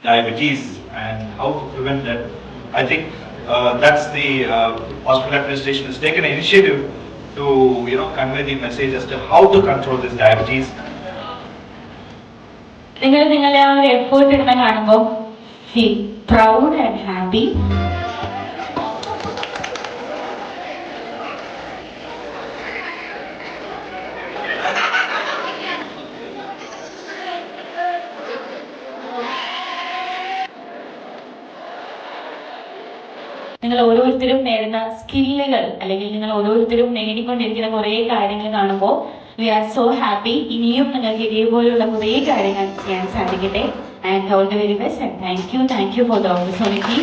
diabetes and how to prevent that. I think that's the hospital administration has taken an initiative to convey the message as to how to control this diabetes. നിങ്ങളെ ആ ഒരു effort ഇടുന്ന കാണുമ്പോൾ feel proud and happy. നിങ്ങൾ ഓരോരുത്തരും നേടുന്ന സ്കില്ലുകൾ അല്ലെങ്കിൽ നിങ്ങൾ ഓരോരുത്തരും നേടിക്കൊണ്ടിരിക്കുന്ന കുറേ കാര്യങ്ങൾ കാണുമ്പോൾ വി ആർ സോ ഹാപ്പി. ഇനിയും നിങ്ങൾക്ക് ഇതേപോലുള്ള കുറേ കാര്യങ്ങൾ ചെയ്യാൻ സാധിക്കട്ടെ. And all the very best and thank you for the opportunity.